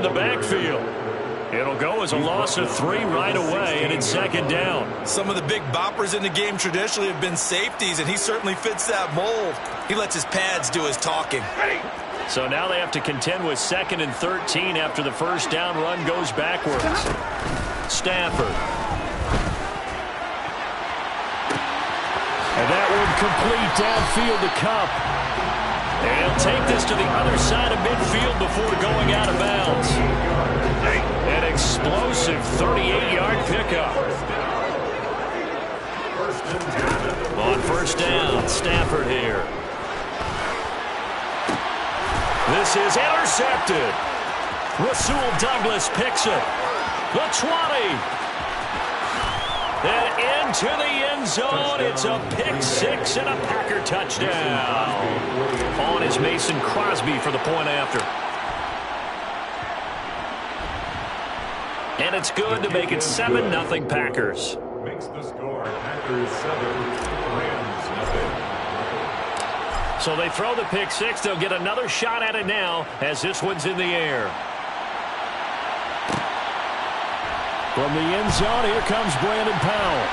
the backfield. It'll go as a loss of 3 right away, and it's second down. Some of the big boppers in the game traditionally have been safeties, and he certainly fits that mold. He lets his pads do his talking. So now they have to contend with 2nd and 13 after the first down run goes backwards. Stafford. And that one complete downfield to Kupp. And he'll take this to the other side of midfield before going out of bounds. An explosive 38-yard pickup. On first down, Stafford here. This is intercepted. Rasul Douglas picks it. The 20. And into the end zone. It's a pick 6 and a Packer touchdown. On is Mason Crosby for the point after. And it's good to make it 7-0 Packers. Makes the score Packers 7, Rams nothing. So they throw the pick 6. They'll get another shot at it now as this one's in the air. From the end zone, here comes Brandon Powell.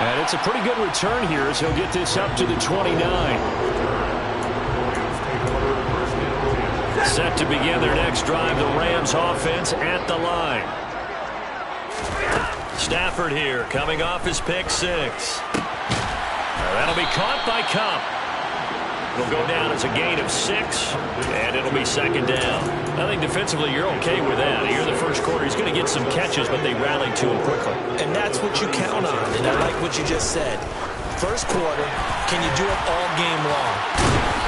And it's a pretty good return here as he'll get this up to the 29. Set to begin their next drive, the Rams offense at the line. Stafford here, coming off his pick 6. That'll be caught by Kupp. It'll go down as a gain of 6, and it'll be second down. I think defensively you're okay with that. You're the first quarter. He's going to get some catches, but they rallied to him quickly. And that's what you count on, and I like what you just said. First quarter, can you do it all game long?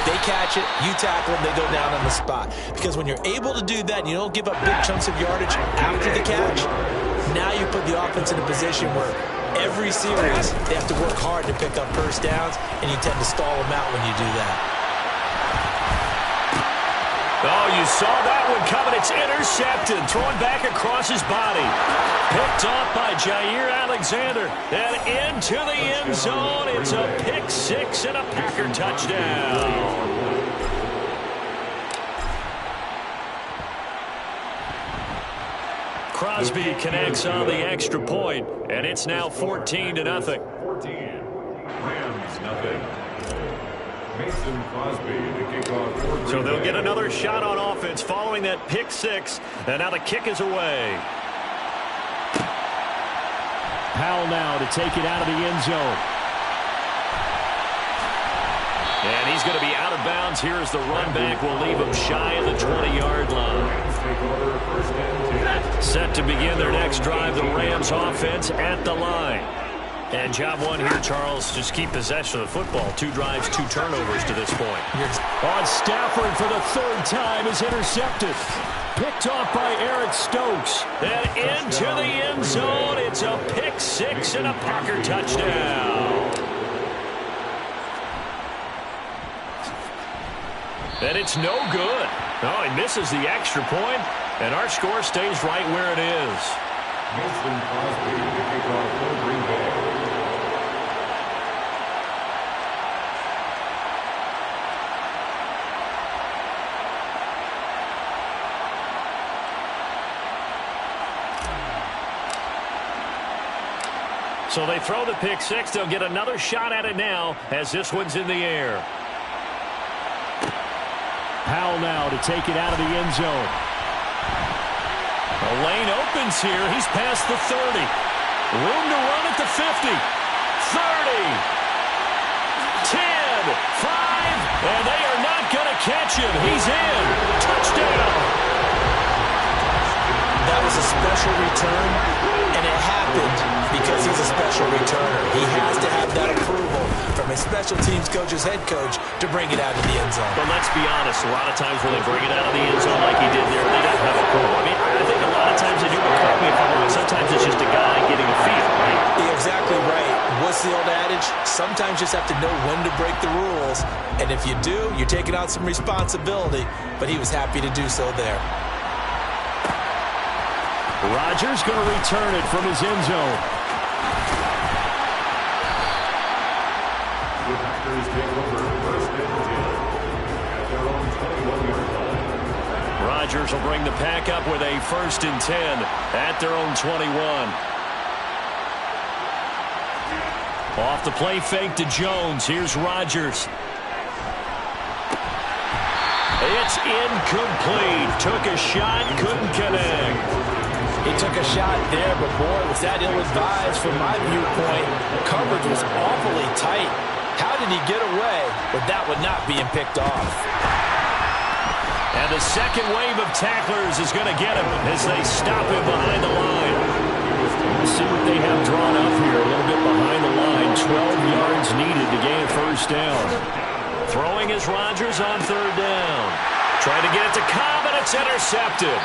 They catch it, you tackle them, they go down on the spot. Because when you're able to do that and you don't give up big chunks of yardage after the catch, now you put the offense in a position where every series they have to work hard to pick up first downs, and you tend to stall them out when you do that. Oh, you saw that one coming. It's intercepted. Thrown back across his body. Picked off by Jair Alexander. And into the end zone. It's a pick 6 and a Packer touchdown. Crosby connects on the extra point, and it's now 14-0. 14, Rams nothing. Mason Crosby to kick off. So they'll get another shot on offense following that pick 6, and now the kick is away. Powell now to take it out of the end zone. And he's going to be out of bounds here as the run back will leave him shy of the 20-yard line. Set to begin their next drive, the Rams offense at the line. And job one here, Charles, just keep possession of the football. 2 drives, 2 turnovers to this point. On Stafford for the 3rd time is intercepted. Picked off by Eric Stokes. And into the end zone. It's a pick 6 and a Packer touchdown. And it's no good. Oh, he misses the extra point, and our score stays right where it is. Mason Crosby to kick off for Green Bay. So they throw the pick 6. They'll get another shot at it now as this one's in the air. Powell now to take it out of the end zone. The lane opens here. He's past the 30. Room to run at the 50. 30. 10. 5. And they are not going to catch him. He's in. Touchdown. That was a special return, and it happened because he's a special returner. He has to have that approval from his special teams coach's head coach to bring it out of the end zone. But let's be honest, a lot of times when they bring it out of the end zone like he did there, they don't have approval. I mean, I think a lot of times they do, but correct me if I'm wrong, sometimes it's just a guy getting a feel, right? You're exactly right. What's the old adage? Sometimes you just have to know when to break the rules, and if you do, you're taking on some responsibility, but he was happy to do so there. Rodgers going to return it from his end zone. The Packers take over 1st and 10 at their own 21-yard line. Rodgers will bring the pack up with a 1st and 10 at their own 21. Off the play fake to Jones. Here's Rodgers. It's incomplete. Took a shot, couldn't connect. He took a shot there, but boy, was that ill-advised from my viewpoint. The coverage was awfully tight. How did he get away with that one not being picked off? And the second wave of tacklers is going to get him as they stop him behind the line. Let's see what they have drawn up here. A little bit behind the line. 12 yards needed to gain a 1st down. Throwing is Rodgers on 3rd down. Trying to get it to Cobb, and it's intercepted.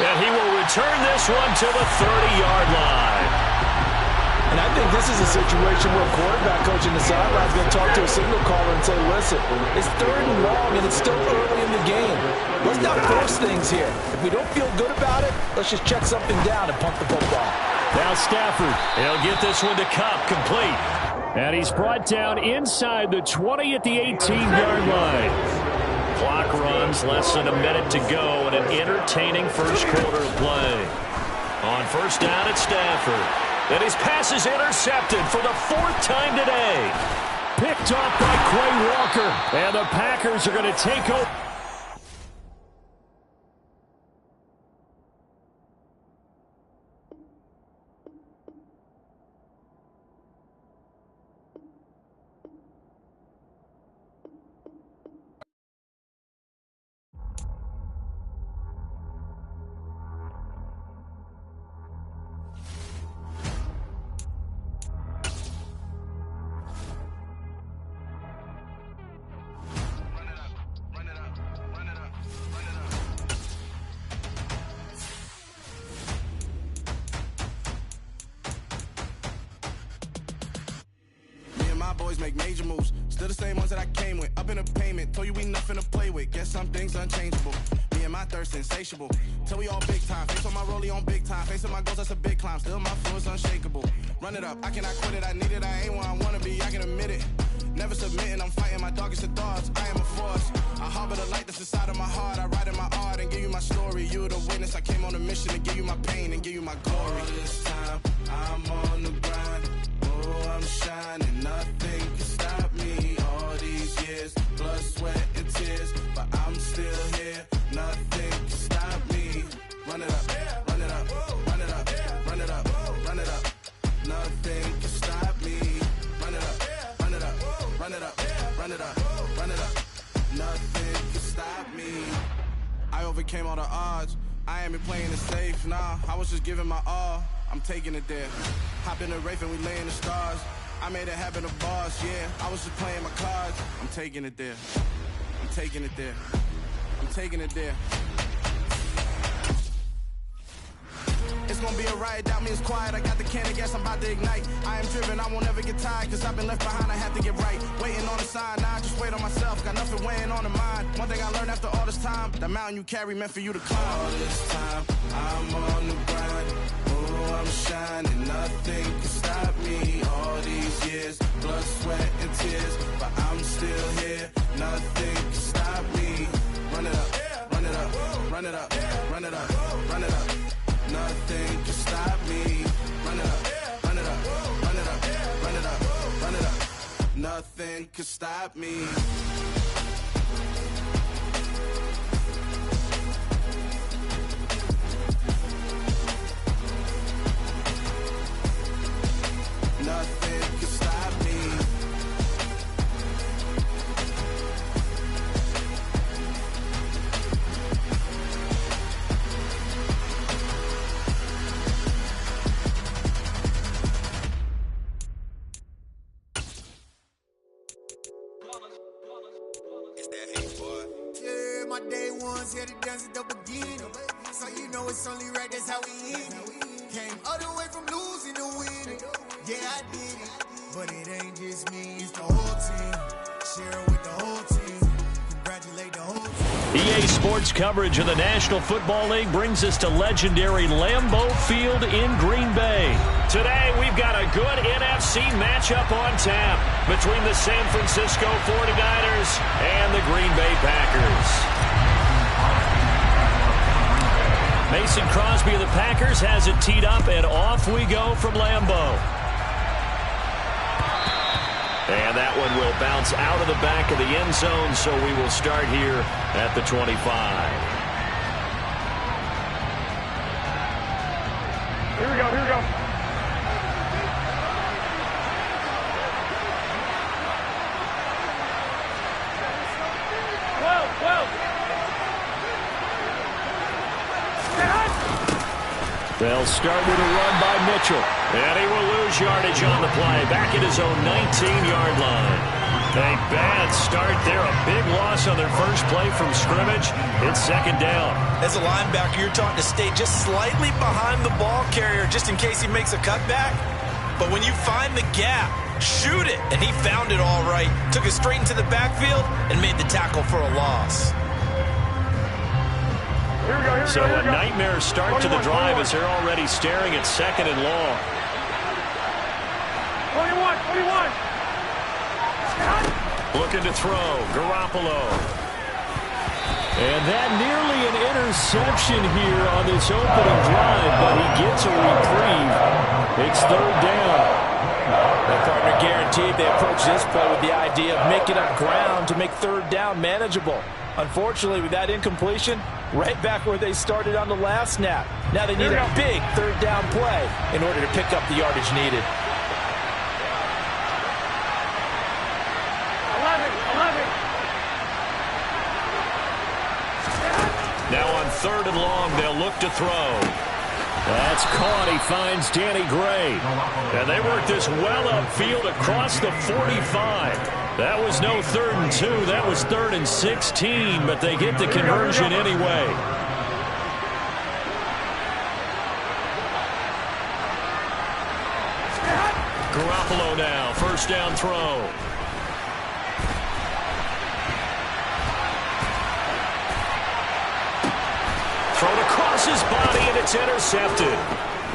And he will return this one to the 30-yard line. And I think this is a situation where a quarterback coach in the sideline is going to talk to a signal caller and say, listen, it's 3rd and long, and it's still early in the game. Let's not force things here. If we don't feel good about it, let's just check something down and punt the football. Now Stafford, he'll get this one to Kupp, complete. And he's brought down inside the 20 at the 18-yard line. Clock runs, less than a minute to go, and an entertaining first quarter of play. On 1st down, it's Stafford. And his pass is intercepted for the 4th time today. Picked off by Quay Walker. And the Packers are going to take over. Boys make major moves, still the same ones that I came with. Up in a payment, told you we nothing to play with. Guess some things unchangeable. Me and my thirst insatiable. Till we all big time. Face on my rollie on big time. Facing my goals, that's a big climb. Still my flow is unshakable. Run it up, I cannot quit it. I need it, I ain't where I wanna be. I can admit it. Never submitting, I'm fighting my darkest of thoughts. I am a force. I harbor the light that's inside of my heart. I write in my art and give you my story. You the witness. I came on a mission to give you my pain and give you my glory. All this time, I'm on the grind. Oh, I'm shining. Nothing can stop me. All these years, blood, sweat, and tears, but I'm still here. Nothing can stop me. Run it up, run it up, run it up, run it up, run it up. Nothing can stop me. Run it up, run it up, run it up, run it up, run it up. Nothing can stop me. I overcame all the odds. I ain't been playing it safe, nah. I was just giving my all. I'm taking it there. Hop in the Wraith and we lay in the stars. I made it happen to boss, yeah. I was just playing my cards. I'm taking it there. I'm taking it there. I'm taking it there. It's gonna be a riot, doubt me it's quiet. I got the can of gas, I'm about to ignite. I am driven, I won't ever get tired, cause I've been left behind, I have to get right. Waiting on the sign, now I just wait on myself. Got nothing weighing on the mind. One thing I learned after all this time, the mountain you carry meant for you to climb. All this time, I'm on the grind. Oh, I'm shining, nothing can stop me. All these years, blood, sweat, and tears, but I'm still here. Nothing can stop me. Run it up, run it up, run it up, run it up, run it up. Nothing can stop me. Run it up, run it up, run it up, run it up, run it up. Nothing can stop me. Nothing can stop me. Yeah, my day ones here to dance at the beginning. So you know it's only right, that's how we hit it. Came all the way from losing to winning. Yeah, I did it. But it ain't just me, it's the whole team. Share it with the whole team. Congratulate the whole team. EA Sports coverage of the National Football League brings us to legendary Lambeau Field in Green Bay. Today, we've got a good NFC matchup on tap between the San Francisco 49ers and the Green Bay Packers. Mason Crosby of the Packers has it teed up, and off we go from Lambeau. And that one will bounce out of the back of the end zone, so we will start here at the 25. Here we go, here we go. They'll start with a run by Mitchell. And he will lose yardage on the play. Back at his own 19-yard line. A bad start there. A big loss on their first play from scrimmage. It's second down. As a linebacker, you're taught to stay just slightly behind the ball carrier just in case he makes a cutback. But when you find the gap, shoot it. And he found it all right. Took it straight into the backfield and made the tackle for a loss. So a nightmare start to the drive as they're already staring at second and long. 21. Looking to throw, Garoppolo. And that nearly an interception here on this opening drive, but he gets a reprieve. It's third down. That partner guaranteed they approach this play with the idea of making up ground to make third down manageable. Unfortunately, with that incompletion, right back where they started on the last snap. Now they need a big third down play in order to pick up the yardage needed. 11. Now on third and long, they'll look to throw. That's caught. He finds Danny Gray. And they work this well upfield across the 45. That was no 3rd and 2. That was 3rd and 16, but they get the conversion anyway. Garoppolo now, first down throw. Thrown across his body, and it's intercepted.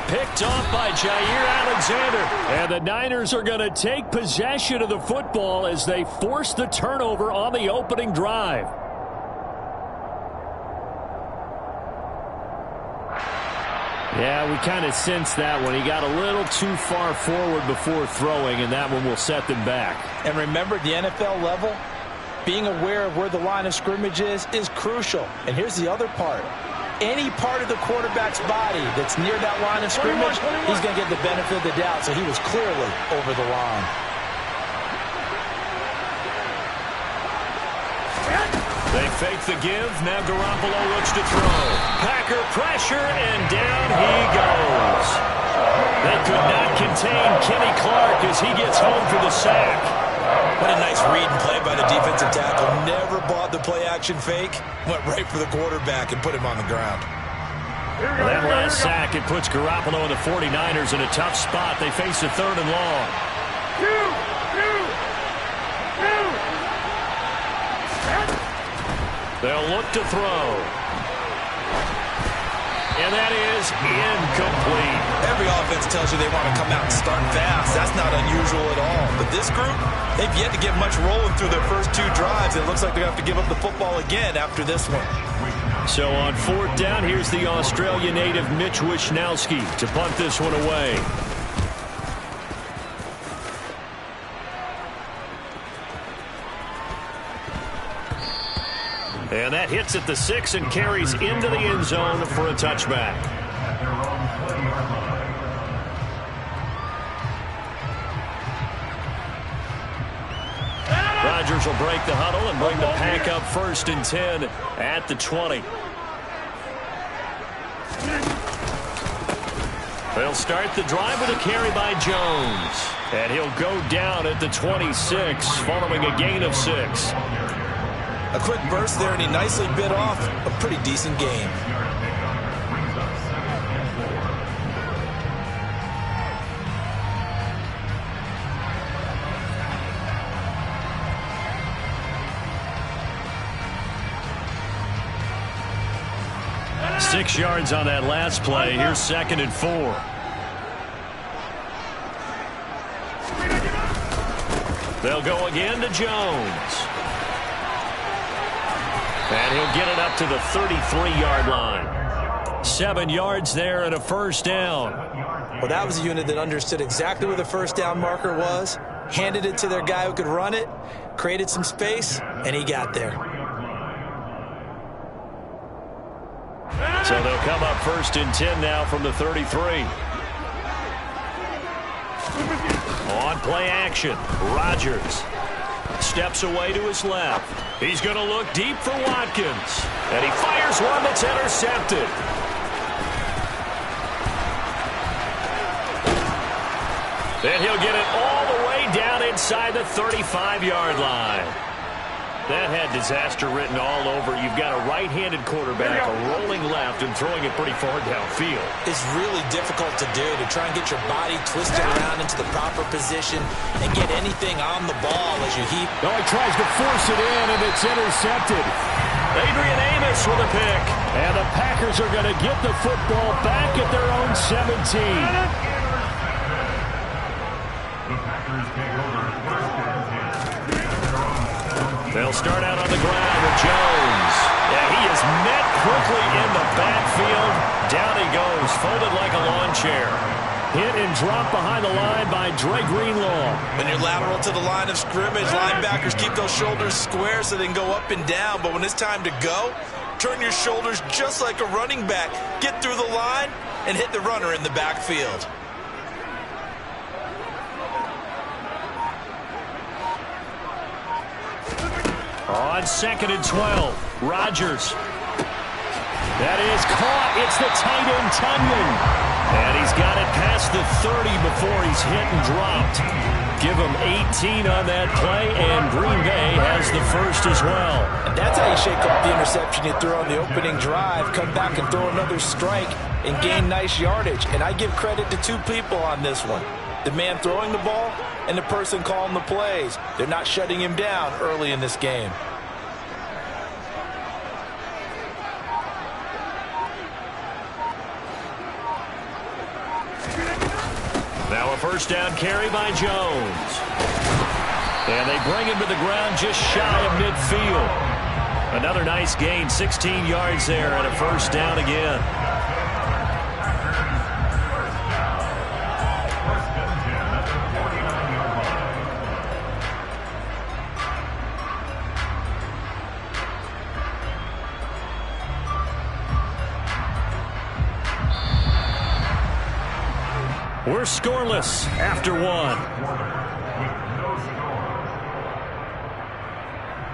Picked off by Jair Alexander. And the Niners are going to take possession of the football as they force the turnover on the opening drive. Yeah, we kind of sensed that one. He got a little too far forward before throwing, and that one will set them back. And remember, at the NFL level, being aware of where the line of scrimmage is crucial. And here's the other part. Any part of the quarterback's body that's near that line of scrimmage, he's going to get the benefit of the doubt. So he was clearly over the line. They fake the give. Now Garoppolo looks to throw. Packer pressure, and down he goes. They could not contain Kenny Clark as he gets home for the sack. What a nice read and play by the defensive tackle. Never bought the play-action fake. Went right for the quarterback and put him on the ground. That last sack, it puts Garoppolo and the 49ers in a tough spot. They face a 3rd and long. They'll look to throw. And that is incomplete. Every offense tells you they want to come out and start fast. That's not unusual at all. But this group, they've yet to get much rolling through their first 2 drives. It looks like they have to give up the football again after this one. So on 4th down, here's the Australia native Mitch Wishnowsky to punt this one away. And that hits at the 6 and carries into the end zone for a touchback. Rodgers will break the huddle and bring the pack up 1st and 10 at the 20. They'll start the drive with a carry by Jones. And he'll go down at the 26 following a gain of 6. A quick burst there, and he nicely bit off a pretty decent game. Six yards on that last play. Here's 2nd and 4. They'll go again to Jones. And he'll get it up to the 33-yard line. 7 yards there and a first down. Well, that was a unit that understood exactly where the first down marker was, handed it to their guy who could run it, created some space, and he got there. So they'll come up 1st and 10 now from the 33. On play action, Rodgers steps away to his left. He's going to look deep for Watkins. And he fires one that's intercepted. Then he'll get it all the way down inside the 35-yard line. That had disaster written all over. You've got a right-handed quarterback, a rolling left, and throwing it pretty far downfield. It's really difficult to do, to try and get your body twisted around into the proper position and get anything on the ball as you heap. No, he tries to force it in, and it's intercepted. Adrian Amos with a pick. And the Packers are going to get the football back at their own 17. They'll start out on the ground with Jones. Yeah, he is met quickly in the backfield. Down he goes, folded like a lawn chair. Hit and drop behind the line by Dre Greenlaw. When you're lateral to the line of scrimmage, linebackers keep those shoulders square so they can go up and down. But when it's time to go, turn your shoulders just like a running back. Get through the line and hit the runner in the backfield. On 2nd and 12, Rodgers. That is caught. It's the tight end, Tunyon. And he's got it past the 30 before he's hit and dropped. Give him 18 on that play, and Green Bay has the first as well. And that's how you shake off the interception you threw on the opening drive, come back and throw another strike and gain nice yardage. And I give credit to 2 people on this one. The man throwing the ball and the person calling the plays. They're not shutting him down early in this game. Now a first down carry by Jones. And they bring him to the ground just shy of midfield. Another nice gain, 16 yards there and a first down again. We're scoreless after 1.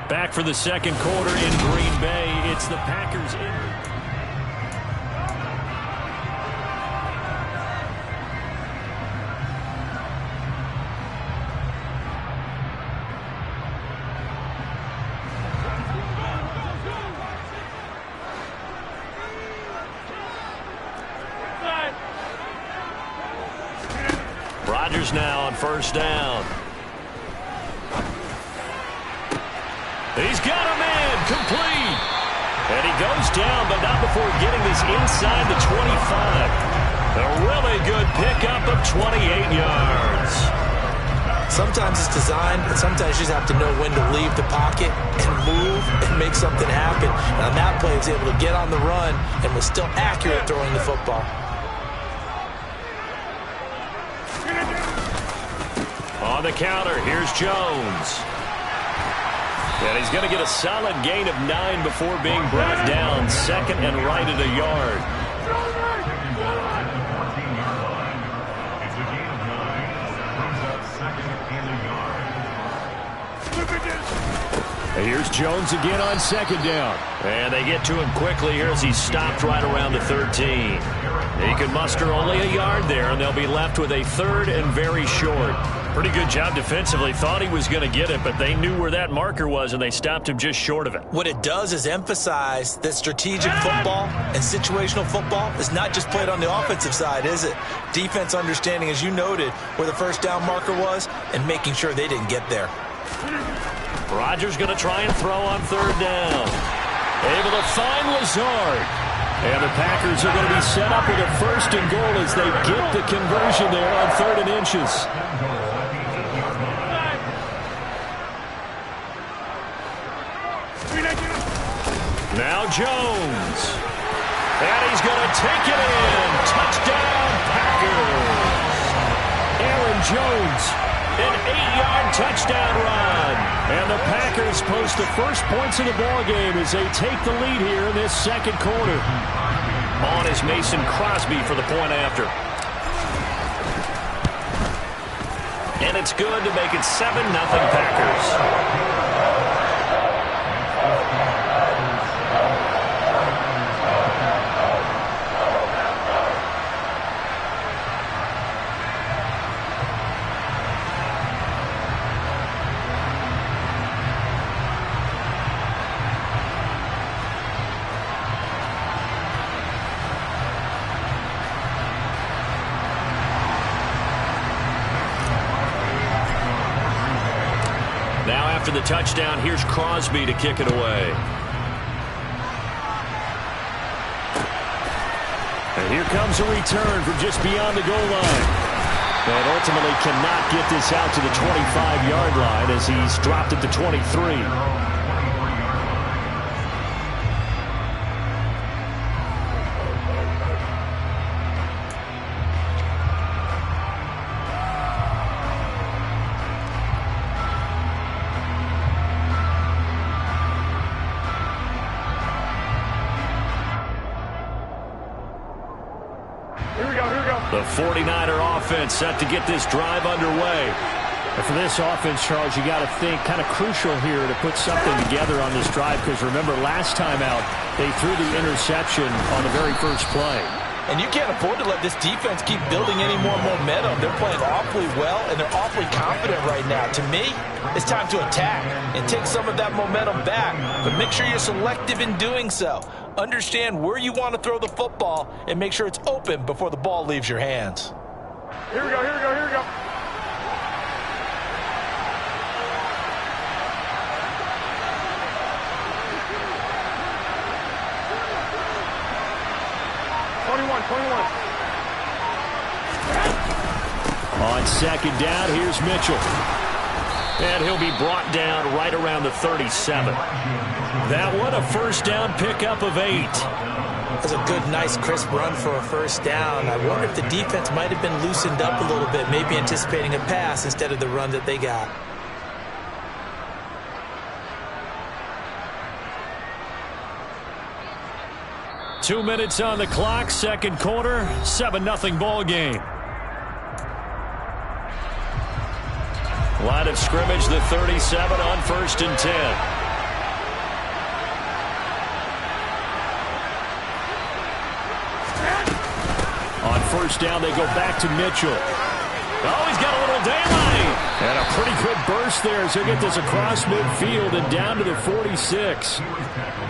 Back for the second quarter in Green Bay. It's the Packers in. Rodgers now on first down. He's got a man complete. And he goes down, but not before getting this inside the 25. A really good pickup of 28 yards. Sometimes it's designed, and sometimes you just have to know when to leave the pocket and move and make something happen. And on that play, he was able to get on the run and was still accurate throwing the football. On the counter, here's Jones. And he's going to get a solid gain of 9 before being brought down. Second and right at a yard. Here's Jones again on second down. And they get to him quickly here as he's stopped right around the 13. He could muster only a yard there, and they'll be left with a third and very short. Pretty good job defensively. Thought he was going to get it, but they knew where that marker was, and they stopped him just short of it. What it does is emphasize that strategic football and situational football is not just played on the offensive side, is it? Defense understanding, as you noted, where the first down marker was and making sure they didn't get there. Rodgers going to try and throw on third down. Able to find Lazard. And the Packers are going to be set up with a first and goal as they get the conversion there on 3rd and inches. Now Jones. And he's going to take it in. Touchdown, Packers. Aaron Jones, an 8-yard touchdown run. And the Packers post the first points of the ballgame as they take the lead here in this second quarter. On is Mason Crosby for the point after. And it's good to make it 7-0 Packers. After the touchdown, here's Crosby to kick it away. And here comes a return from just beyond the goal line. And ultimately cannot get this out to the 25-yard line as he's dropped it to 23. The 49er offense set to get this drive underway. And for this offense, Charles, you got to think kind of crucial here to put something together on this drive, because remember last time out they threw the interception on the very first play. And you can't afford to let this defense keep building any more momentum. They're playing awfully well, and they're awfully confident right now. To me, it's time to attack and take some of that momentum back. But make sure you're selective in doing so. Understand where you want to throw the football and make sure it's open before the ball leaves your hands. Here we go, here we go, here we go. On second down, here's Mitchell. And he'll be brought down right around the 37. That one, a first down pickup of 8. That's a good, nice, crisp run for a first down. I wonder if the defense might have been loosened up a little bit, maybe anticipating a pass instead of the run that they got. Two minutes on the clock, second quarter, 7-0 ball game. Line of scrimmage, the 37 on 1st and 10. On first down, they go back to Mitchell. Oh, he's got a little daylight. And a pretty good burst there as he'll get this across midfield and down to the 46.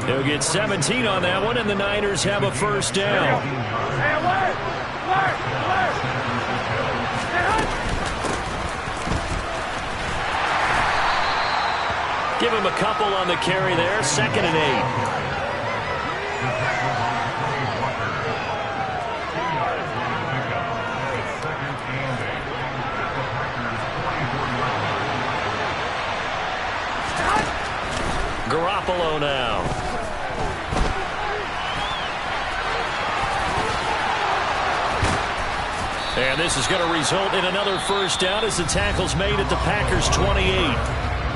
They'll get 17 on that one, and the Niners have a first down. Give him a couple on the carry there, 2nd and 8. Garoppolo now. And this is going to result in another first down as the tackle's made at the Packers' 28.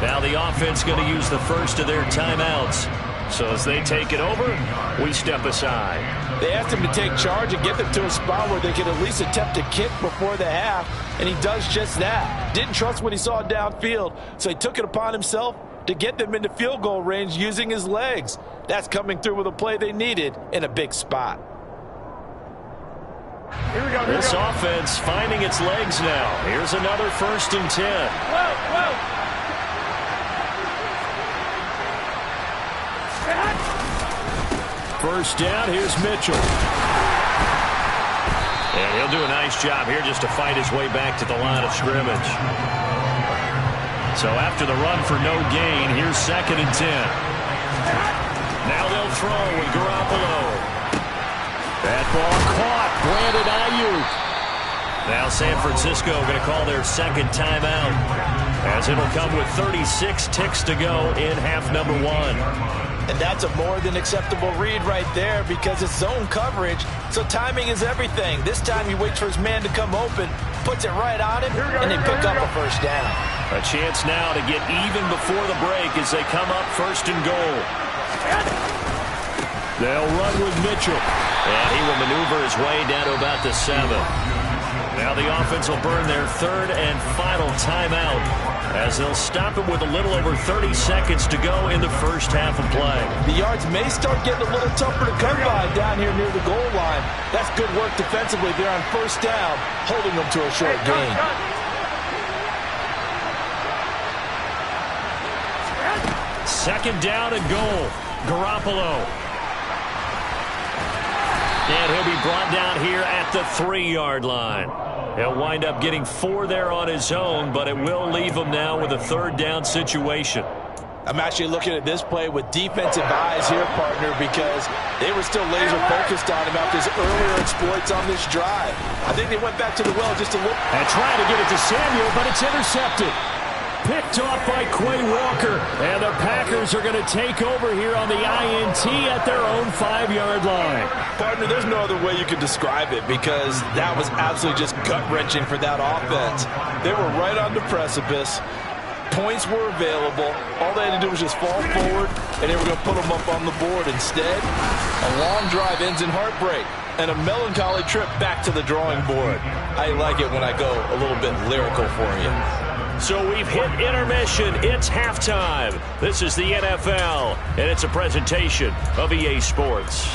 Now the offense going to use the first of their timeouts. So as they take it over, we step aside. They asked him to take charge and get them to a spot where they could at least attempt a kick before the half, and he does just that. Didn't trust what he saw downfield, so he took it upon himself to get them into field goal range using his legs. That's coming through with a play they needed in a big spot. This offense finding its legs now. Here's another 1st and 10. First down, here's Mitchell. And he'll do a nice job here just to fight his way back to the line of scrimmage. So after the run for no gain, here's 2nd and 10. Now they'll throw with Garoppolo. That ball caught. Brandon Ayuk. Now San Francisco going to call their second timeout, as it'll come with 36 ticks to go in half number 1. And that's a more than acceptable read right there because it's zone coverage, so timing is everything. This time he waits for his man to come open, puts it right on him, and they pick up a first down. A chance now to get even before the break as they come up 1st and goal. They'll run with Mitchell. And he will maneuver his way down to about the 7. Now the offense will burn their 3rd and final timeout as they'll stop it with a little over 30 seconds to go in the first half of play. The yards may start getting a little tougher to come by down here near the goal line. That's good work defensively there on 1st down, holding them to a short gain. 2nd down and goal. Garoppolo. And he'll be brought down here at the 3-yard line. He'll wind up getting 4 there on his own, but it will leave him now with a 3rd down situation. I'm actually looking at this play with defensive eyes here, partner, because they were still laser focused on him after his earlier exploits on this drive. I think they went back to the well just a little. And trying to get it to Samuel, but it's intercepted. Picked off by Quay Walker. And the Packers are going to take over here on the INT at their own 5-yard line. Partner, there's no other way you could describe it because that was absolutely just gut-wrenching for that offense. They were right on the precipice. Points were available. All they had to do was just fall forward, and they were going to put them up on the board. Instead, a long drive ends in heartbreak and a melancholy trip back to the drawing board. I like it when I go a little bit lyrical for you. So we've hit intermission. It's halftime. This is the NFL, and it's a presentation of EA Sports.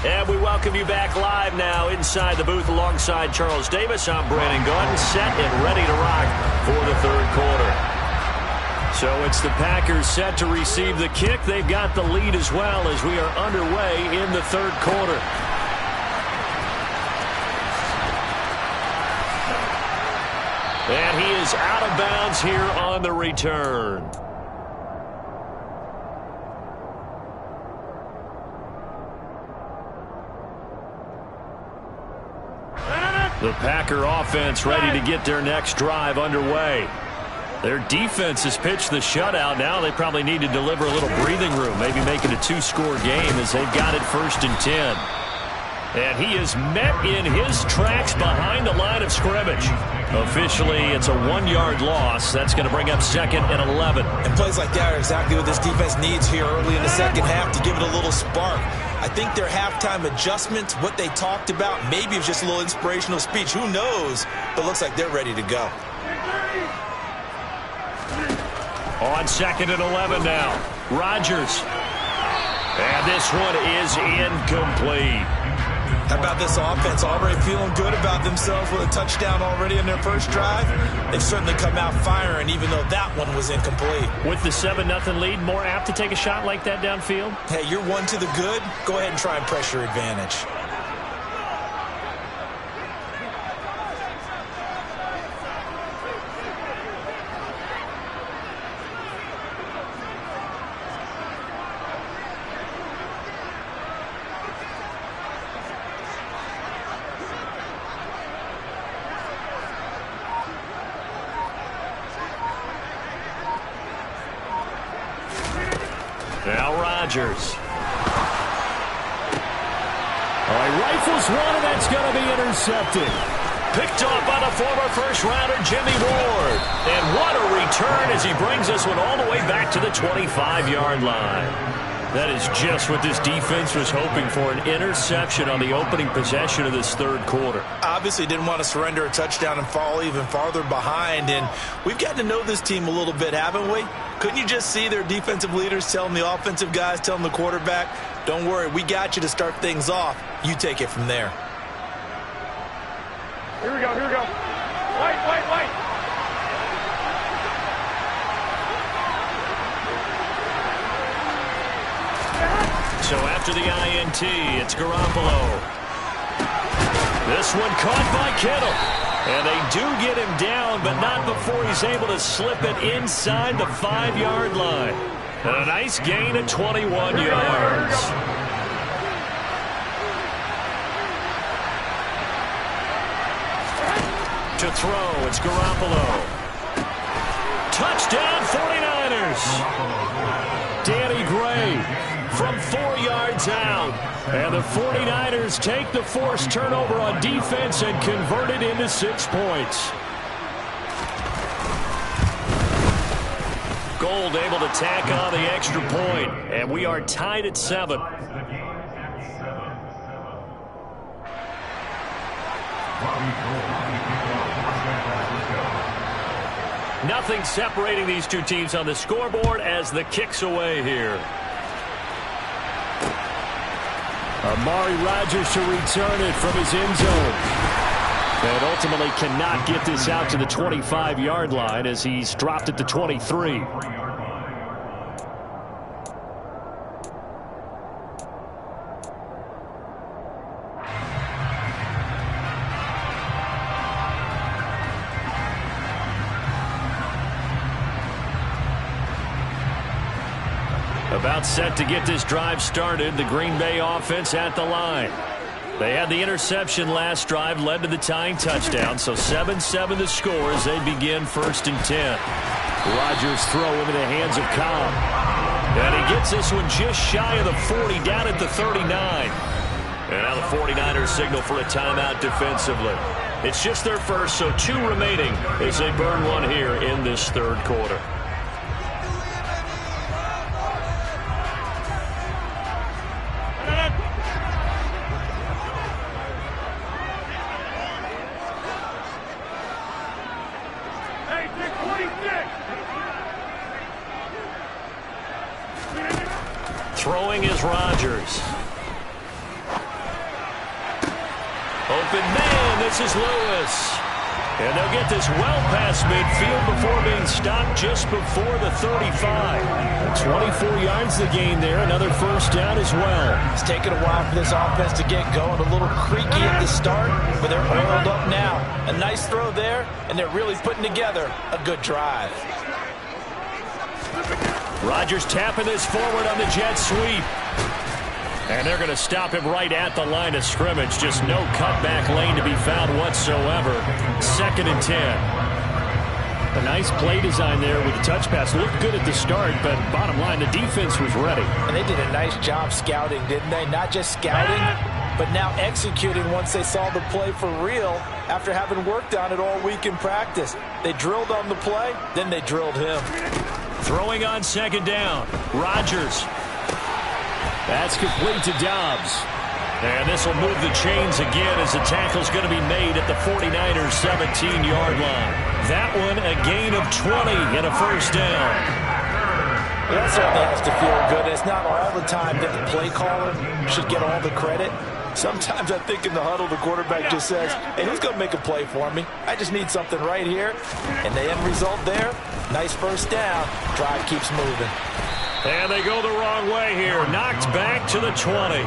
And we welcome you back live now inside the booth alongside Charles Davis. I'm Brandon Gunn, set and ready to rock for the 3rd quarter. So it's the Packers set to receive the kick. They've got the lead as well as we are underway in the 3rd quarter. And he is out of bounds here on the return. The Packer offense ready to get their next drive underway. Their defense has pitched the shutout. Now they probably need to deliver a little breathing room, maybe make it a 2-score game as they've got it 1st and 10. And he is met in his tracks behind the line of scrimmage. Officially, it's a 1-yard loss. That's going to bring up 2nd and 11. And plays like that are exactly what this defense needs here early in the 2nd half to give it a little spark. I think their halftime adjustments, what they talked about, maybe it was just a little inspirational speech. Who knows? But looks like they're ready to go. On 2nd and 11 now. Rodgers. And this one is incomplete. How about this offense already feeling good about themselves with a touchdown already in their first drive? They've certainly come out firing, even though that one was incomplete. With the 7-0 lead, more apt to take a shot like that downfield? Hey, you're 1 to the good. Go ahead and try and press your advantage. Now Rodgers. Oh, he rifles one, and that's going to be intercepted. Picked off by the former first-rounder Jimmy Ward. And what a return as he brings this one all the way back to the 25-yard line. That is just what this defense was hoping for, an interception on the opening possession of this 3rd quarter. Obviously didn't want to surrender a touchdown and fall even farther behind, and we've gotten to know this team a little bit, haven't we? Couldn't you just see their defensive leaders telling the offensive guys, telling the quarterback, don't worry, we got you to start things off. You take it from there. Here we go, here we go. Wait. So after the INT, it's Garoppolo. This one caught by Kittle. And they do get him down, but not before he's able to slip it inside the 5-yard line. And a nice gain of 21 yards. To throw, it's Garoppolo. Touchdown, 49ers. Danny Gray from 4 yards out. And the 49ers take the forced turnover on defense and convert it into 6 points. Gold able to tack on the extra point, and we are tied at 7. Nothing separating these two teams on the scoreboard as the kick's away here. Amari Rodgers to return it from his end zone. And ultimately cannot get this out to the 25-yard line as he's dropped at the 23. About set to get this drive started, the Green Bay offense at the line. They had the interception last drive, led to the tying touchdown, so 7-7 the score as they begin 1st and 10. Rodgers throw into the hands of Cobb. And he gets this one just shy of the 40, down at the 39. And now the 49ers signal for a timeout defensively. It's just their first, so 2 remaining as they burn one here in this 3rd quarter. Throwing is Rodgers. Open man, this is Lewis. And they'll get this well past midfield before being stopped just before the 35. 24 yards the gain there, another first down as well. It's taken a while for this offense to get going, a little creaky at the start, but they're oiled up now. A nice throw there, and they're really putting together a good drive. Rodgers tapping this forward on the jet sweep. And they're going to stop him right at the line of scrimmage. Just no cutback lane to be found whatsoever. 2nd and 10. A nice play design there with the touch pass. Looked good at the start, but bottom line, the defense was ready. And they did a nice job scouting, didn't they? Not just scouting, but now executing once they saw the play for real after having worked on it all week in practice. They drilled on the play, then they drilled him. Throwing on 2nd down. Rodgers. That's complete to Dobbs. And this will move the chains again as the tackle's going to be made at the 49ers 17-yard line. That one a gain of 20 and a first down. Well, that certainly has to feel good. It's not all the time that the play caller should get all the credit. Sometimes I think in the huddle the quarterback just says, hey, who's going to make a play for me? I just need something right here. And the end result there, nice first down. Drive keeps moving. And they go the wrong way here. Knocked back to the 20.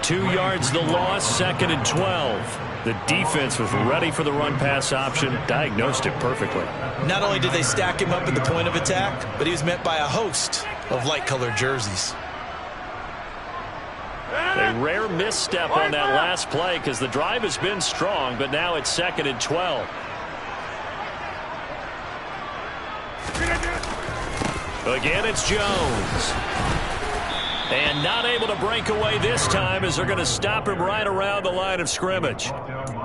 2 yards the loss, 2nd and 12. The defense was ready for the run-pass option, diagnosed it perfectly. Not only did they stack him up at the point of attack, but he was met by a host of light-colored jerseys. A rare misstep on that last play because the drive has been strong, but now it's 2nd and 12. Again, it's Jones. And not able to break away this time as they're going to stop him right around the line of scrimmage.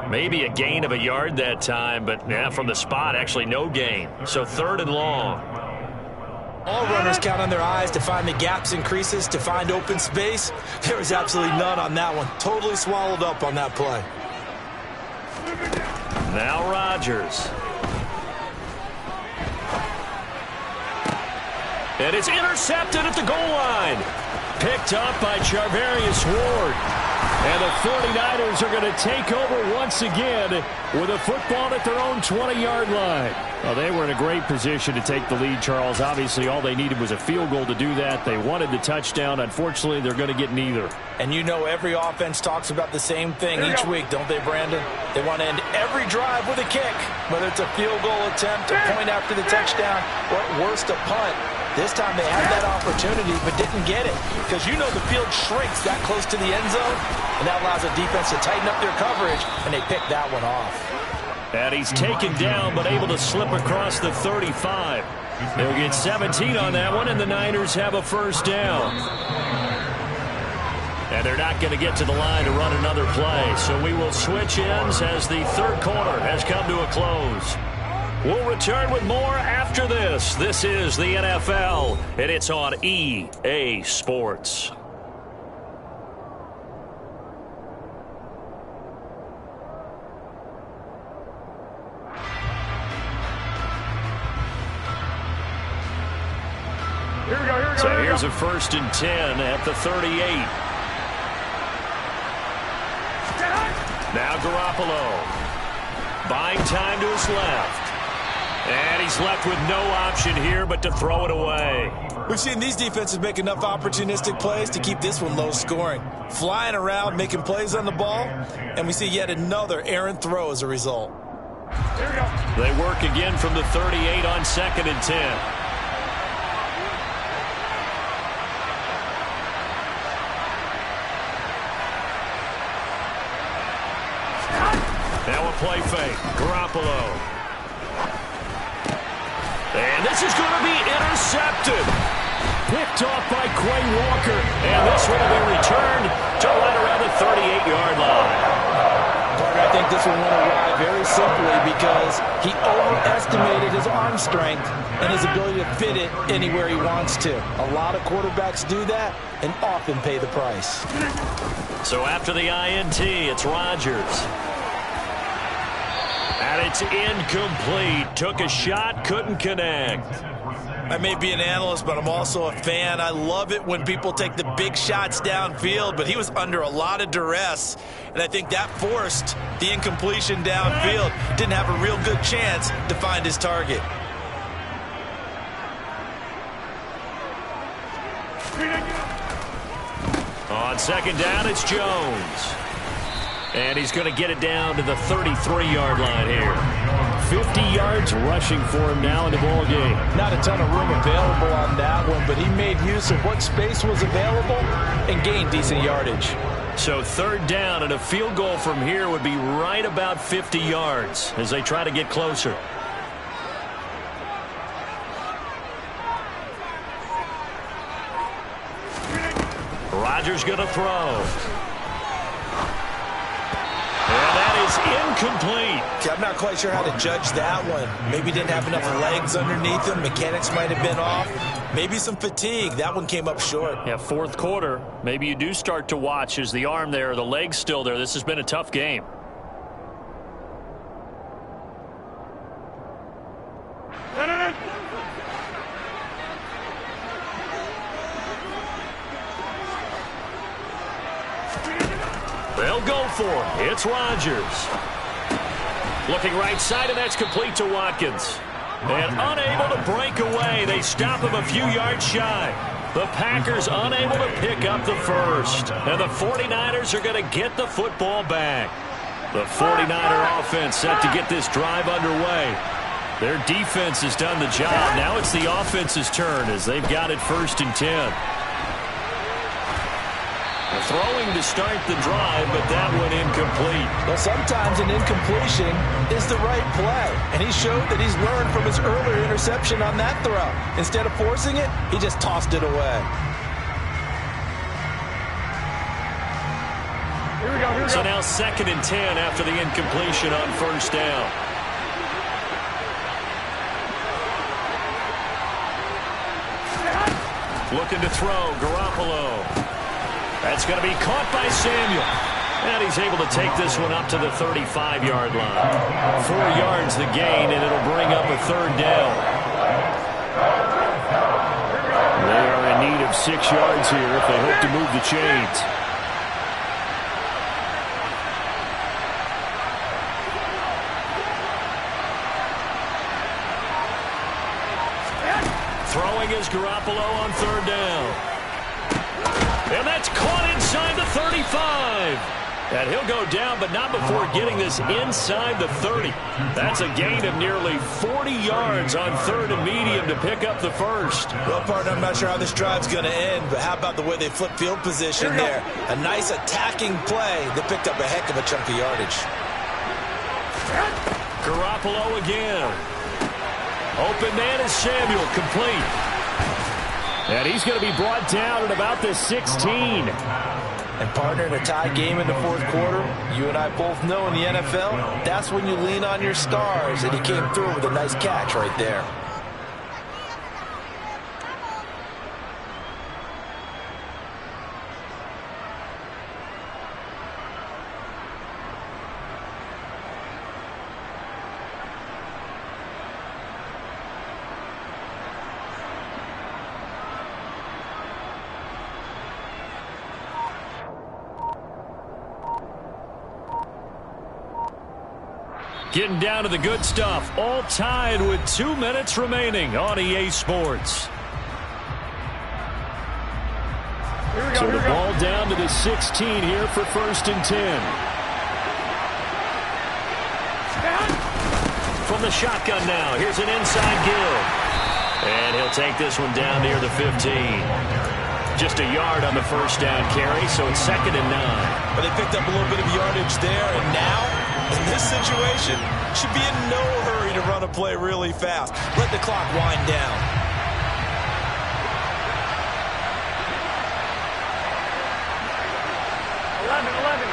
Maybe a gain of a yard that time, but from the spot, actually no gain. So 3rd and long. All runners count on their eyes to find the gaps and creases, to find open space. There was absolutely none on that one. Totally swallowed up on that play. Now Rodgers. And it's intercepted at the goal line. Picked up by Charvarius Ward. And the 49ers are going to take over once again with a football at their own 20-yard line. Well, they were in a great position to take the lead, Charles. Obviously, all they needed was a field goal to do that. They wanted the touchdown. Unfortunately, they're going to get neither. And you know every offense talks about the same thing each week, don't they, Brandon? They want to end every drive with a kick, whether it's a field goal attempt, a point after the touchdown, or at worst, a punt. This time they had that opportunity but didn't get it because you know the field shrinks that close to the end zone, and that allows the defense to tighten up their coverage, and they picked that one off. And he's taken down but able to slip across the 35. They'll get 17 on that one, and the Niners have a first down. And they're not going to get to the line to run another play. So we will switch ends as the third quarter has come to a close. We'll return with more after this. This is the NFL, and it's on EA Sports. So here's a 1st and 10 at the 38. Now Garoppolo. Buying time to his left. And he's left with no option here but to throw it away. We've seen these defenses make enough opportunistic plays to keep this one low scoring. Flying around, making plays on the ball, and we see yet another errant throw as a result. They work again from the 38 on 2nd and 10. Now a play fake. Garoppolo. And this is going to be intercepted. Picked off by Quay Walker. And this one will be returned to right around the 38-yard line. I think this one went awry very simply because he overestimated his arm strength and his ability to fit it anywhere he wants to. A lot of quarterbacks do that and often pay the price. So after the INT, it's Rodgers. And it's incomplete. Took a shot, couldn't connect. I may be an analyst, but I'm also a fan. I love it when people take the big shots downfield, but he was under a lot of duress, and I think that forced the incompletion downfield. Didn't have a real good chance to find his target. On 2nd down, it's Jones. And he's going to get it down to the 33-yard line here. 50 yards rushing for him now in the ball game. Not a ton of room available on that one, but he made use of what space was available and gained decent yardage. So 3rd down, and a field goal from here would be right about 50 yards as they try to get closer. Rodgers going to throw. And that is incomplete. I'm not quite sure how to judge that one. Maybe didn't have enough legs underneath him. Mechanics might have been off. Maybe some fatigue. That one came up short. Yeah, 4th quarter. Maybe you do start to watch as the arm there, the leg's still there. This has been a tough game. They'll go for it. It's Rodgers. Looking right side, and that's complete to Watkins. And unable to break away. They stop him a few yards shy. The Packers unable to pick up the first. And the 49ers are going to get the football back. The 49er offense set to get this drive underway. Their defense has done the job. Now it's the offense's turn as they've got it 1st and 10. Throwing to start the drive, but that went incomplete. Well, sometimes an incompletion is the right play, and he showed that he's learned from his earlier interception on that throw. Instead of forcing it, he just tossed it away. Here we go. So now 2nd and 10 after the incompletion on 1st down. Looking to throw, Garoppolo. That's going to be caught by Samuel. And he's able to take this one up to the 35-yard line. 4 yards the gain, and it'll bring up a 3rd down. They are in need of 6 yards here if they hope to move the chains. Throwing is Garoppolo on 3rd down. And that's caught inside the 35. And he'll go down, but not before getting this inside the 30. That's a gain of nearly 40 yards on 3rd and medium to pick up the first. Well, partner, I'm not sure how this drive's going to end, but how about the way they flip field position there? A nice attacking play that picked up a heck of a chunk of yardage. Garoppolo again. Open man is Samuel, complete. And he's going to be brought down at about the 16. And partner, in a tie game in the fourth quarter, you and I both know in the NFL, that's when you lean on your stars, and he came through with a nice catch right there. Getting down to the good stuff. All tied with 2 minutes remaining on EA Sports. So the ball down to the 16 here for 1st and 10. From the shotgun now. Here's an inside give. And he'll take this one down near the 15. Just a yard on the first down carry, so it's 2nd and 9. But they picked up a little bit of yardage there, and now, in this situation, should be in no hurry to run a play really fast. Let the clock wind down. Eleven. 21.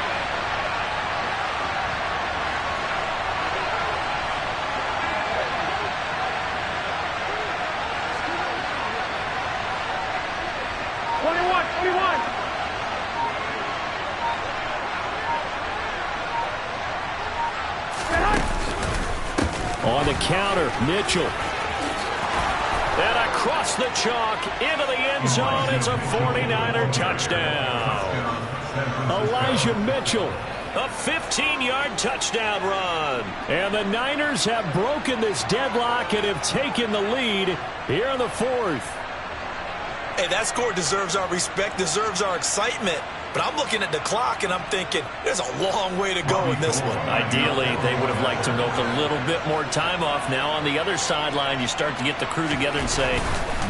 On the counter, Mitchell. And across the chalk into the end zone. It's a 49er touchdown. Elijah Mitchell, a 15-yard touchdown run. And the Niners have broken this deadlock and have taken the lead here in the 4th. Hey, that score deserves our respect, deserves our excitement. But I'm looking at the clock, and I'm thinking, there's a long way to go in this one. Ideally, they would have liked to milk a little bit more time off. Now on the other sideline, you start to get the crew together and say,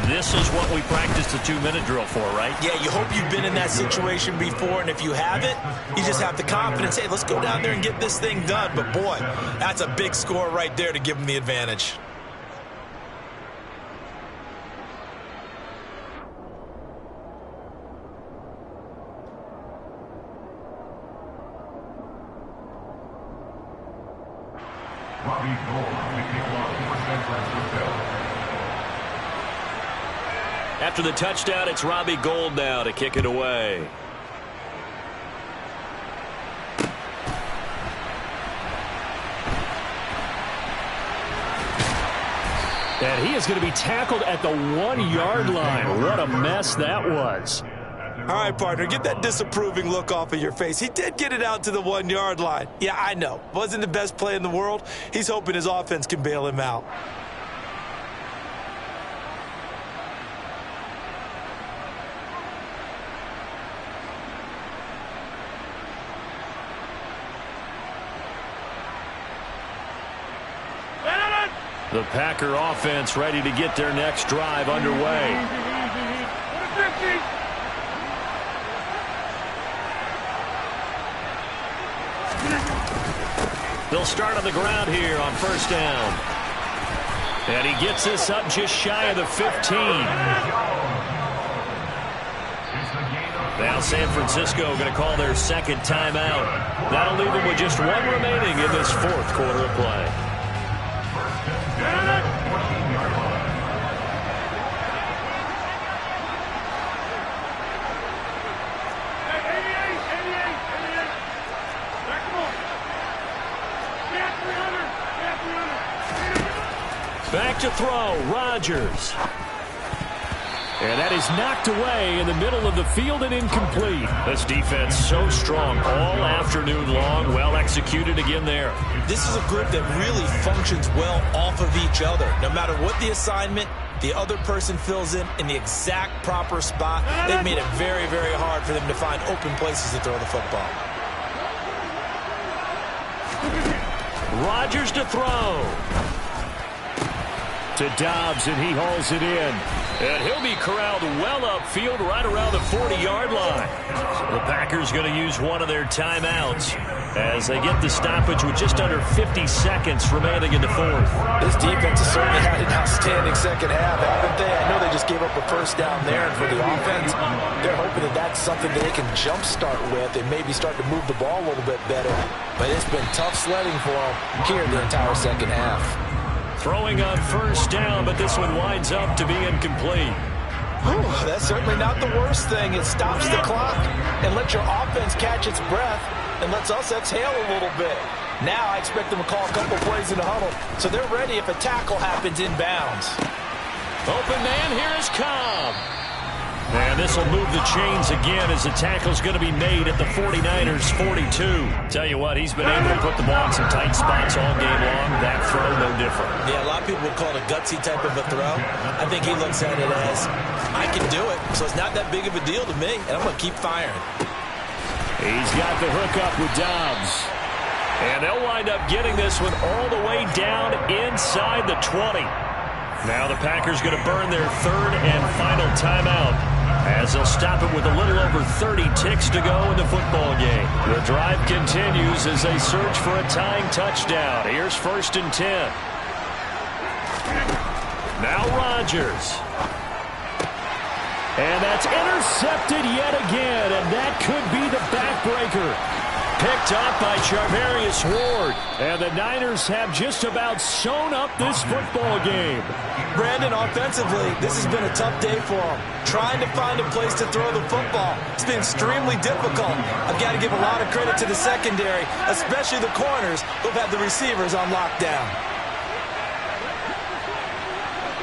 this is what we practiced the 2-minute drill for, right? Yeah, you hope you've been in that situation before, and if you haven't, you just have the confidence, hey, let's go down there and get this thing done. But, boy, that's a big score right there to give them the advantage. After the touchdown, it's Robbie Gould now to kick it away. And he is going to be tackled at the 1-yard line. What a mess that was. All right, partner, get that disapproving look off of your face. He did get it out to the 1-yard line. Yeah, I know. Wasn't the best play in the world. He's hoping his offense can bail him out. The Packer offense ready to get their next drive underway. They'll start on the ground here on 1st down. And he gets this up just shy of the 15. Now San Francisco going to call their 2nd timeout. That'll leave them with just 1 remaining in this 4th quarter of play. Back to throw, Rodgers. And that is knocked away in the middle of the field and incomplete. This defense so strong all afternoon long. Well executed again there. This is a group that really functions well off of each other. No matter what the assignment, the other person fills in the exact proper spot. They've made it very, very hard for them to find open places to throw the football. Rodgers to throw. To Dobbs, and he hauls it in. And he'll be corralled well upfield right around the 40-yard line. The Packers going to use one of their timeouts. as they get the stoppage with just under 50 seconds remaining in the fourth. This defense has certainly had an outstanding second half, haven't they? I know they just gave up a first down there, and for the offense, they're hoping that that's something that they can jumpstart with and maybe start to move the ball a little bit better. But it's been tough sledding for them here the entire second half. Throwing on first down, but this one winds up to be incomplete. That's certainly not the worst thing. It stops the clock and lets your offense catch its breath and lets us exhale a little bit. Now I expect them to call a couple plays in the huddle, so they're ready if a tackle happens inbounds. Open man, here is Cobb. And this will move the chains again as the tackle's going to be made at the 49ers' 42. Tell you what, he's been able to put the ball in some tight spots all game long. That throw, no different. Yeah, a lot of people would call it a gutsy type of a throw. I think he looks at it as, I can do it, so it's not that big of a deal to me, and I'm going to keep firing. He's got the hook up with Dobbs. And they'll wind up getting this one all the way down inside the 20. Now the Packers going to burn their third and final timeout as they'll stop it with a little over 30 ticks to go in the football game. The drive continues as they search for a tying touchdown. Here's 1st and 10. Now Rodgers. And that's intercepted yet again, and that could be the backbreaker. Picked up by Charvarius Ward. And the Niners have just about sewn up this football game. Brandon, offensively, this has been a tough day for them. Trying to find a place to throw the football. It's been extremely difficult. I've got to give a lot of credit to the secondary, especially the corners who've had the receivers on lockdown.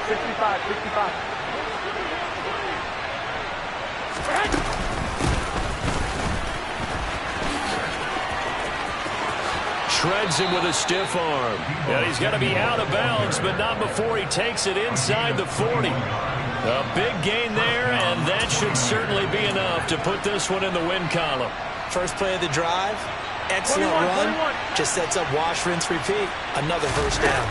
65. Shreds him with a stiff arm. And he's got to be out of bounds, but not before he takes it inside the 40. A big gain there, and that should certainly be enough to put this one in the win column. First play of the drive, excellent run. Just sets up wash, rinse, repeat. Another first down.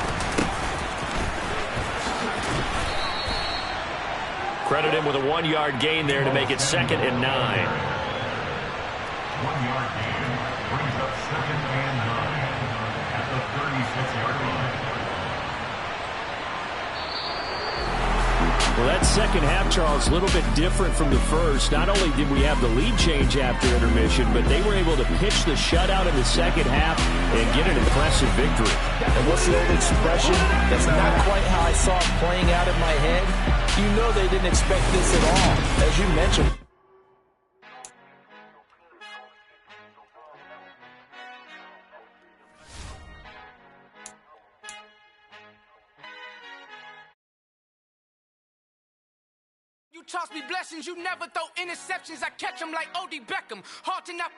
Credit him with a 1-yard gain there to make it 2nd and 9. 1-yard gain brings up 2nd and 9 at the 36-yard line. Well, that second half, Charles, a little bit different from the first. Not only did we have the lead change after intermission, but they were able to pitch the shutout in the second half and get an impressive victory. And what's the old expression? That's not quite how I saw it playing out in my head. You know they didn't expect this at all, as you mentioned. You toss me blessings, you never throw interceptions. I catch them like O.D. Beckham. Hard to not